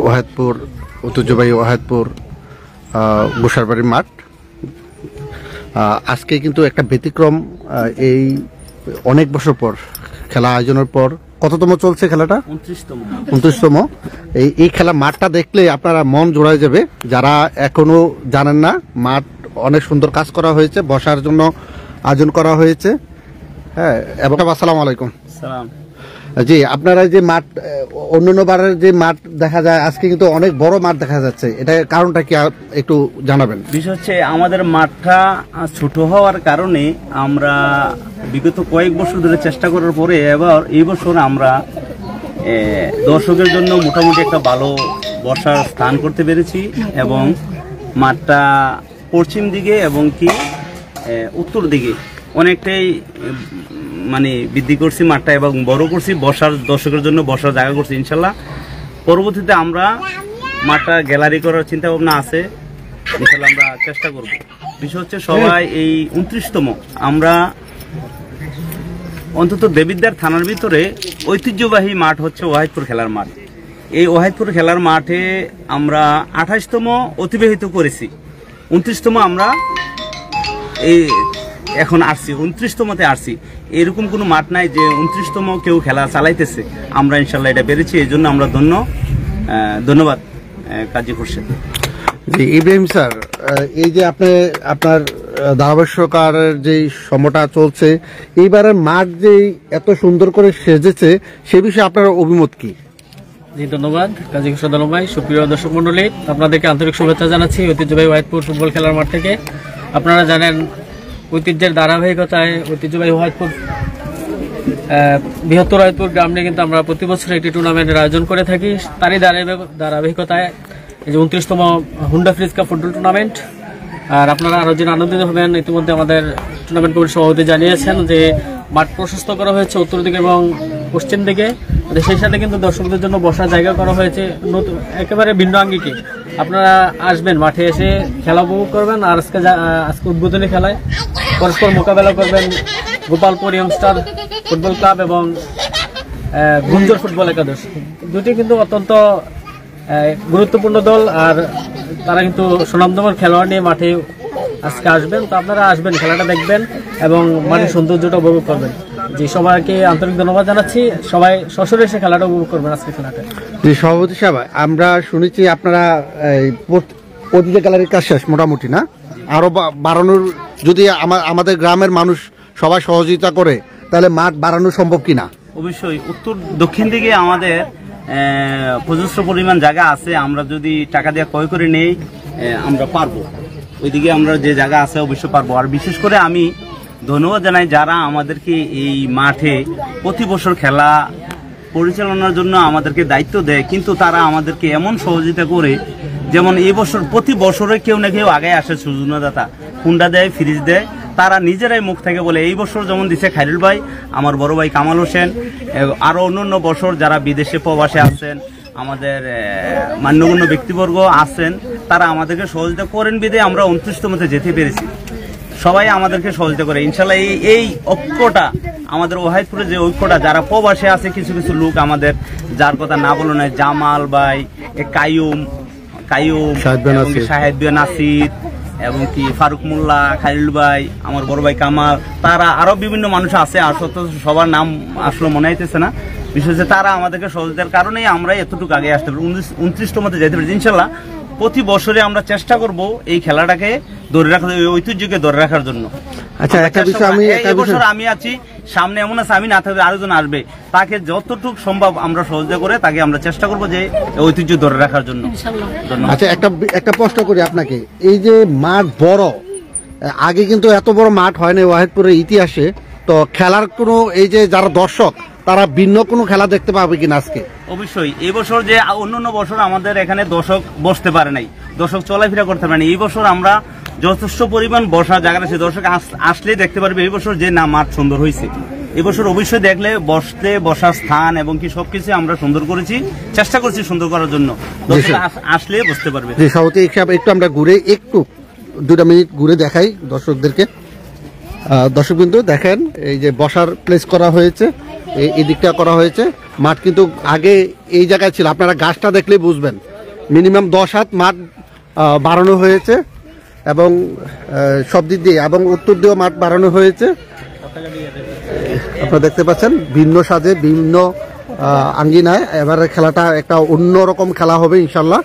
ওয়াহেদপুর ঐতিহ্যবাহী ওয়াহেদপুর গোসারবাড়ির মাঠ। আজকে কিন্তু একটা ব্যতিক্রম, এই অনেক বছর পর খেলা আয়োজনের পর কততম চলছে খেলাটা? 29তম। এই খেলা মাঠটা দেখলে আপনারা মন জোড়ায় যাবে। যারা এখনো জানেন না, মাঠ অনেক সুন্দর কাজ করা হয়েছে, বসার জন্য আয়োজন করা হয়েছে। হ্যাঁ, এবং আসসালামু আলাইকুম। জি, আপনারা যে মাঠ অন্যান্য বারের যে মাঠ দেখা যায়, আজকে কিন্তু অনেক বড় মাঠ দেখা যাচ্ছে, এটা কারণটা কি একটু জানাবেন? বিষয় হচ্ছে আমাদের মাঠটা ছোট হওয়ার কারণে আমরা বিগত কয়েক বছর ধরে চেষ্টা করার পরে এবার এই বছর আমরা দর্শকের জন্য মোটামুটি একটা ভালো বসার স্থান করতে পেরেছি এবং মাঠটা পশ্চিম দিকে এবং কি উত্তর দিকে অনেকটাই মানে বৃদ্ধি করছি মাঠটা এবং বড় করছি, বসার দর্শকের জন্য বসার জায়গা করছি। ইনশাল্লাহ পরবর্তীতে আমরা মাঠটা গ্যালারি করার চিন্তা ভাবনা আছে, ইনশাল্লাহ আমরা চেষ্টা করব। বিষয় হচ্ছে সবাই এই 29তম আমরা অন্তত দেবিদ্বার থানার ভিতরে ঐতিহ্যবাহী মাঠ হচ্ছে ওয়াহেদপুর খেলার মাঠ। এই ওয়াহেদপুর খেলার মাঠে আমরা 28তম অতিবাহিত করেছি, 29তম আমরা এই এখন আসছি, 29তমতে আসছি। এরকম কোনো মাঠ নাই যে 29তম কেউ খেলা চালাইতেছে। আমরা ইনশাল্লাহ এটা পেরেছি, এই জন্য আমরা ধন্যবাদ কাজী খুরশেদ। জি ইব্রাহিম স্যার, এই যে আপনার ধারাভাষ্যকারের যে সময়টা চলছে, এইবারের মাঠ যে এত সুন্দর করে সেজেছে, সে বিষয়ে আপনার অভিমত কি? জি ধন্যবাদ কাজী খুরশেদ আলম ভাই। সুপ্রিয় দর্শক মন্ডলী, আপনাদেরকে আন্তরিক শুভেচ্ছা জানাচ্ছি ঐতিহ্যবাহী ওয়াহেদপুর ফুটবল খেলার মাঠ থেকে। আপনারা জানেন ঐতিহ্যের ধারাবাহিকতায় ঐতিহ্যবাহী ওয়াহেদপুর বৃহত্তর ওয়াহেদপুর গ্রাম নিয়ে কিন্তু আমরা প্রতি বছর একটি টুর্নামেন্টের আয়োজন করে থাকি। তারই ধারাবাহিকতায় এই যে 29তম হুন্ডা ফ্রিজ কাপ ফুটবল টুর্নামেন্ট। আর আপনারা আরও যেন আনন্দিত হবেন, ইতিমধ্যে আমাদের টুর্নামেন্ট কমিটির সভাপতি জানিয়েছেন যে মাঠ প্রশস্ত করা হয়েছে উত্তর দিকে এবং পশ্চিম দিকে। সেই সাথে কিন্তু দর্শকদের জন্য বসার জায়গা করা হয়েছে নতুন একেবারে ভিন্ন আঙ্গিকে। আপনারা আসবেন, মাঠে এসে খেলা উপভোগ করবেন। আর আজকে উদ্বোধনী খেলায় পরস্পর মোকাবেলা করবেন গোপালপুর ইয়ংস্টার ফুটবল ক্লাব এবং গুঞ্জর ফুটবল একাদশ। দুটি কিন্তু অত্যন্ত গুরুত্বপূর্ণ দল, আর তারা কিন্তু সুনামধন্য খেলোয়াড় নিয়ে মাঠে আজকে আসবেন। তো আপনারা আসবেন, খেলাটা দেখবেন এবং মাঠের সৌন্দর্যটা উপভোগ করবেন। জি, সবাইকে আন্তরিক ধন্যবাদ জানাচ্ছি। সবাই সশরে এসে খেলাটা উপভোগ করবেন আজকে খেলাটা। জি সভাপতি সাহেব, আমরা শুনেছি আপনারা প্রতিটা গ্যালারির কাজ শেষ মোটামুটি, না আরো বাড়ানোর, যদি আমাদের গ্রামের মানুষ সবাই সহযোগিতা করে তাহলে মাঠ বাড়ানো সম্ভব কিনা? অবশ্যই উত্তর দক্ষিণ দিকে আমাদের প্রযুক্ত পরিমাণ জায়গা আছে, আমরা যদি টাকা দিয়ে ক্রয় করে নেই আমরা পারবো। ওইদিকে আমরা যে জায়গা আছে অবশ্যই পারবো। আর বিশেষ করে আমি ধন্যবাদ জানাই যারা আমাদেরকে এই মাঠে প্রতি বছর খেলা পরিচালনার জন্য আমাদেরকে দায়িত্ব দেয়, কিন্তু তারা আমাদেরকে এমন সহযোগিতা করে, যেমন এই বছর প্রতি বছরে কেউ না কেউ আগে আসে সুযোগদাতা, হুন্ডা দেয়, ফ্রিজ দেয়। তারা নিজেরাই মুখ থেকে বলে, এই বছর যেমন দিছে খাইরুল ভাই, আমার বড় ভাই কামাল হোসেন, আরো অন্যান্য বছর যারা বিদেশে প্রবাসে আছেন, আমাদের মান্যগণ্য ব্যক্তিবর্গ আছেন, তারা আমাদেরকে সহযোগিতা করেন বিধে আমরা 29তমতে যেতে পেরেছি। সবাই আমাদেরকে সহযোগিতা করে। ইনশাল্লাহ এই ঐক্যটা আমাদের ওয়াহেদপুরে যে ঐক্যটা, যারা প্রবাসে আছে কিছু কিছু লোক আমাদের, যার কথা না বলো না, জামাল ভাই, কাইয়ুম শাহেদ বিন নাসির এবং কি ফারুক মোল্লা, খালিল ভাই, আমার বড় ভাই কামাল, তারা আরো বিভিন্ন মানুষ আছে, আর সবার নাম আসলে মনে হইতেছে না। বিশেষ করে তারা আমাদেরকে সহযোগিতার কারণেই আমরা এতটুকু আগে আসতে পারি, 29তমতে যেতে পারি। ইনশাল্লাহ প্রতি বছরে আমরা চেষ্টা করব এই খেলাটাকে ধরে রাখার, ঐতিহ্যকে ধরে রাখার জন্য। আচ্ছা, একটা বিষয় এবছর আমি আছি, সামনে এমন আছে আমি না থাকলে আরেকজন আসবে, তাকে যতটুকু সম্ভব আমরা সহযোগিতা করে তাকে আমরা চেষ্টা করব যে ঐতিহ্য ধরে রাখার জন্য। আচ্ছা, একটা প্রশ্ন করি আপনাকে, এই যে মাঠ বড়, আগে কিন্তু এত বড় মাঠ হয় না ওয়াহেদপুরের ইতিহাসে, তো খেলার কোনো এই যে যারা দর্শক তারা ভিন্ন কোনো খেলা দেখতে পাবে কিনা আজকে? অবশ্যই এই বছর যে অন্যান্য বছর আমাদের এখানে দর্শক বসতে পারে নাই, দর্শক চলাফেরা করতে পারে না, এই বছর আমরা যথেষ্ট পরিমাণ বসার জায়গা আছে, দর্শক আসলেই দেখতে পারবে এই বছর যে না মাঠ সুন্দর হয়েছে। এবছর অবশ্যই দেখলে বসার স্থান এবং কি সবকিছু আমরা সুন্দর করেছি, চেষ্টা করছি সুন্দর করার জন্য, আসলে বুঝতে পারবে। সভাপতি একটু আমরা ঘুরে একটু 2 মিনিট ঘুরে দেখাই দর্শকদেরকে। দর্শকবৃন্দ দেখেন, এই যে বসার প্লেস করা হয়েছে, এই দিকটা করা হয়েছে, মাঠ কিন্তু আগে এই জায়গায় ছিল, আপনারা গাছটা দেখলেই বুঝবেন। মিনিমাম 10 হাত মাঠ বাড়ানো হয়েছে এবং সব দিক দিয়ে, এবং উত্তর দিয়েও মাঠ বাড়ানো হয়েছে। আপনারা দেখতে পাচ্ছেন ভিন্ন সাজে, ভিন্ন আঙ্গিনায়। এবারে খেলাটা একটা অন্যরকম খেলা হবে ইনশাল্লাহ।